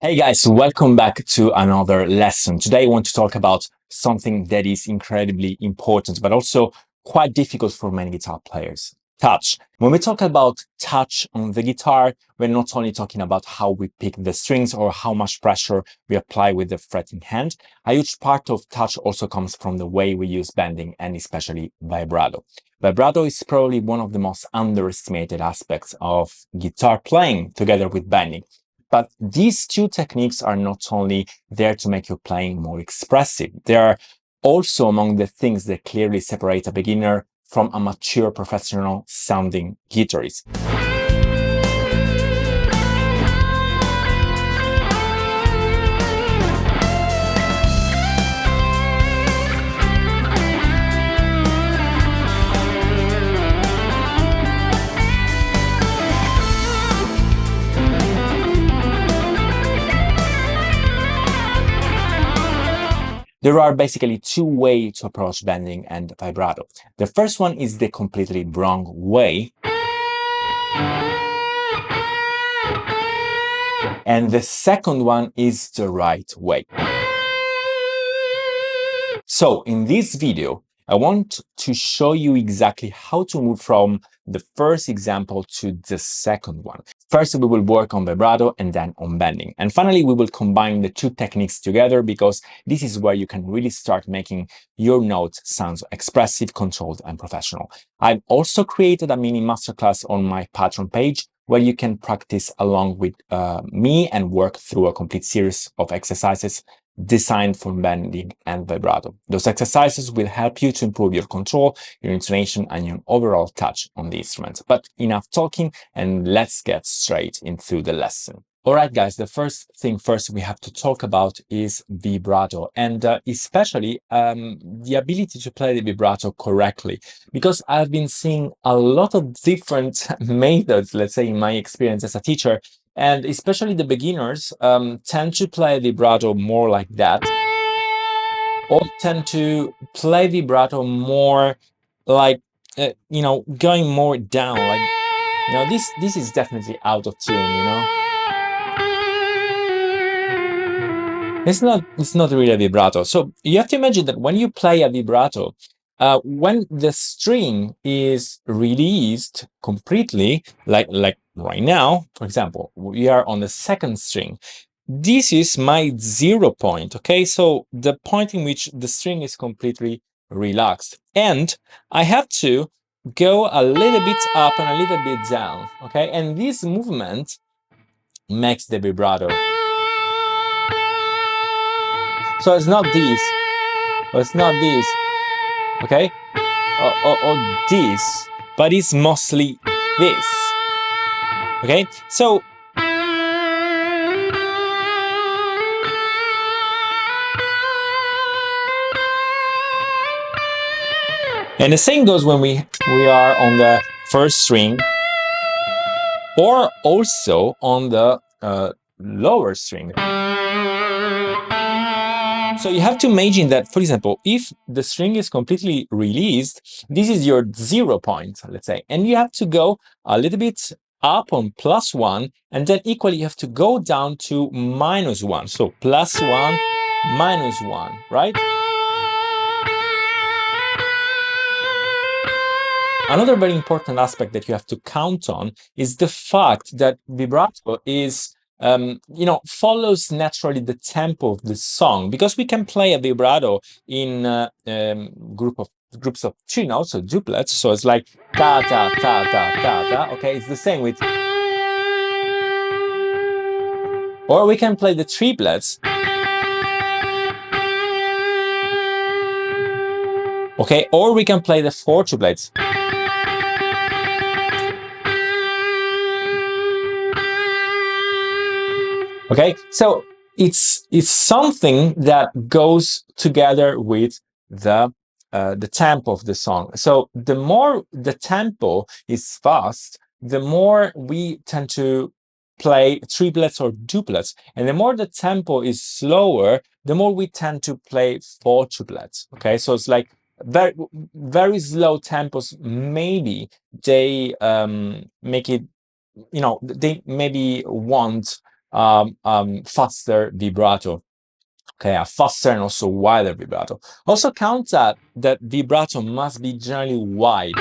Hey guys, welcome back to another lesson. Today I want to talk about something that is incredibly important, but also quite difficult for many guitar players. Touch. When we talk about touch on the guitar, we're not only talking about how we pick the strings or how much pressure we apply with the fretting hand. A huge part of touch also comes from the way we use bending and especially vibrato. Vibrato is probably one of the most underestimated aspects of guitar playing together with bending. But these two techniques are not only there to make your playing more expressive, they are also among the things that clearly separate a beginner from a mature professional sounding guitarist. There are basically two ways to approach bending and vibrato. The first one is the completely wrong way. And the second one is the right way. So in this video, I want to show you exactly how to move from the first example to the second one. First, we will work on vibrato and then on bending. And finally, we will combine the two techniques together because this is where you can really start making your notes sound expressive, controlled, and professional. I've also created a mini masterclass on my Patreon page where you can practice along with me and work through a complete series of exercises designed for bending and vibrato. Those exercises will help you to improve your control, your intonation, and your overall touch on the instrument. But enough talking, and let's get straight into the lesson. All right, guys, the first thing first we have to talk about is vibrato, and especially the ability to play the vibrato correctly, because I've been seeing a lot of different methods, let's say in my experience as a teacher, and especially the beginners tend to play vibrato more like that, or tend to play vibrato more like, going more down, like, this is definitely out of tune. It's not really a vibrato. So you have to imagine that when you play a vibrato, when the string is released completely, like right now, for example, we are on the second string. This is my 0 point, okay? So the point in which the string is completely relaxed. And I have to go a little bit up and a little bit down, okay? And this movement makes the vibrato. So it's not this, or it's not this, okay? Or this, but it's mostly this, okay? So and the same goes when we are on the first string, or also on the lower string. So you have to imagine that, for example, if the string is completely released, this is your 0 point, let's say, and you have to go a little bit up on +1, and then equally you have to go down to -1. So +1, -1, right? Another very important aspect that you have to count on is the fact that vibrato is follows naturally the tempo of the song, because we can play a vibrato in groups of 2 notes, so duplets. So it's like ta ta ta ta ta ta. Okay, it's the same with, or we can play the triplets. Okay, or we can play the 4 triplets. Okay, so it's something that goes together with the tempo of the song. So the more the tempo is fast, the more we tend to play triplets or duplets, and the more the tempo is slower, the more we tend to play 4 triplets. Okay, so it's like very very slow tempos. Maybe they make it, they maybe want faster vibrato. Okay, a faster and also wider vibrato. Also count that vibrato must be generally wide.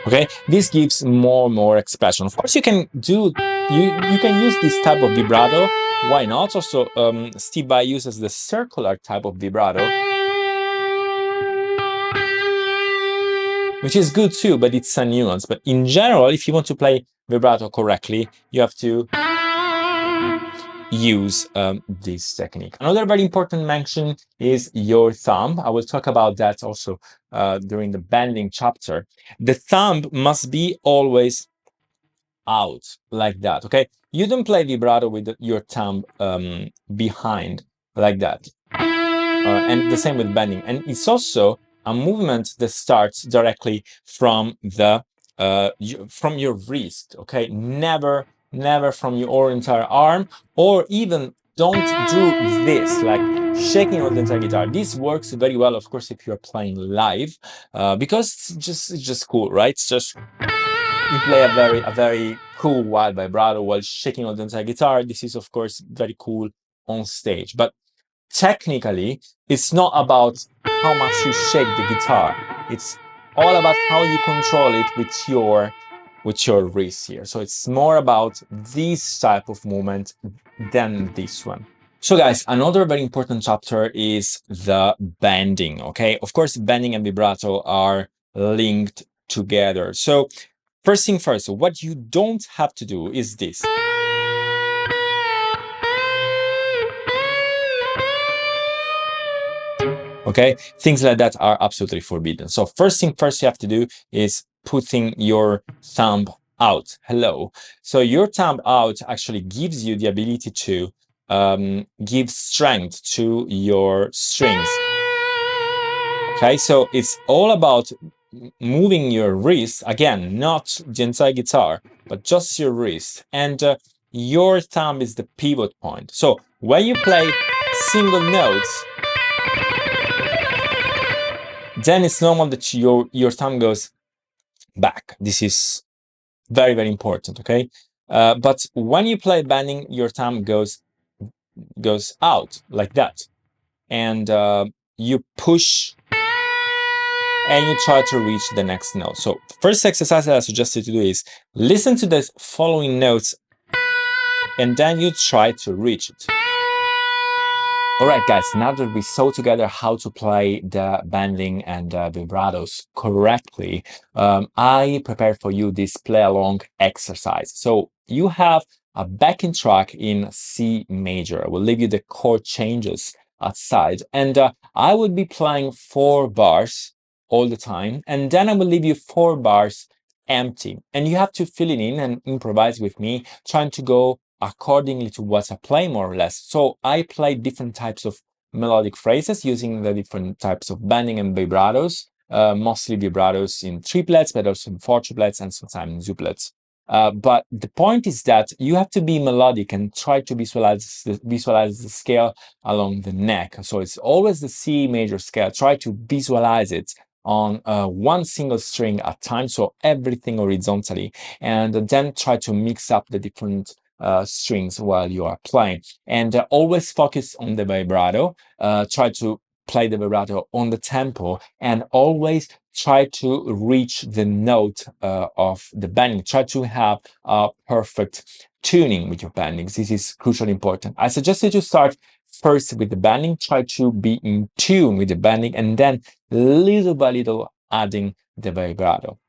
Okay, this gives more expression. Of course, you can use this type of vibrato. Why not? Also, Steve Vai uses the circular type of vibrato, which is good too, but it's a nuance. But in general, if you want to play vibrato correctly, you have to use this technique. Another very important mention is your thumb. I will talk about that also during the bending chapter. The thumb must be always out like that, okay? You don't play vibrato with your thumb behind like that. And the same with bending. And it's also a movement that starts directly from the from your wrist, okay? Never from your entire arm, or even don't do this, like shaking on the entire guitar. This works very well, of course, if you're playing live, because it's just cool, right? It's just you play a very cool wild vibrato while shaking on the entire guitar. This is, of course, very cool on stage. But technically, it's not about how much you shake the guitar. It's all about how you control it with your wrist here. So it's more about this type of movement than this one. So guys, another very important chapter is the bending, okay? Of course, bending and vibrato are linked together. So first thing first, what you don't have to do is this. Okay, things like that are absolutely forbidden. So first thing first you have to do is putting your thumb out. Hello. So your thumb out actually gives you the ability to give strength to your strings. Okay, so it's all about moving your wrist, again, not the entire guitar, but just your wrist. And your thumb is the pivot point. So when you play single notes, then it's normal that your thumb goes back. This is very important, okay? But when you play bending, your thumb goes out like that. And you push and you try to reach the next note. So first exercise that I suggest you to do is listen to the following notes and then you try to reach it. Alright guys, now that we saw together how to play the bending and vibratos correctly, I prepared for you this play along exercise. So you have a backing track in C major. I will leave you the chord changes outside, and I will be playing 4 bars all the time, and then I will leave you 4 bars empty, and you have to fill it in and improvise with me, trying to go accordingly to what I play, more or less. So I play different types of melodic phrases using the different types of bending and vibratos, mostly vibratos in triplets, but also in 4 triplets and sometimes in duplets. But the point is that you have to be melodic and try to visualize the scale along the neck. So it's always the C major scale. Try to visualize it on one single string at a time, so everything horizontally, and then try to mix up the different strings while you are playing, and always focus on the vibrato. Try to play the vibrato on the tempo, and always try to reach the note of the bending. Try to have a perfect tuning with your bendings. This is crucially important. I suggest you to start first with the bending. Try to be in tune with the bending, and then little by little adding the vibrato.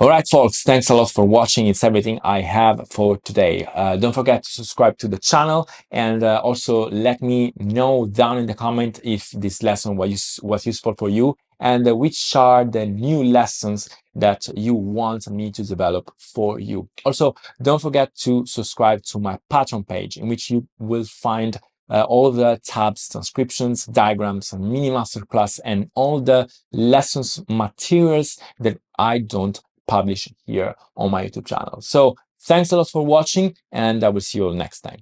All right, folks, thanks a lot for watching. It's everything I have for today. Don't forget to subscribe to the channel, and also let me know down in the comment if this lesson was useful for you, and which are the new lessons that you want me to develop for you. Also, don't forget to subscribe to my Patreon page, in which you will find all the tabs, transcriptions, diagrams, and mini masterclass, and all the lessons materials that I don't publish here on my YouTube channel. So thanks a lot for watching, and I will see you all next time.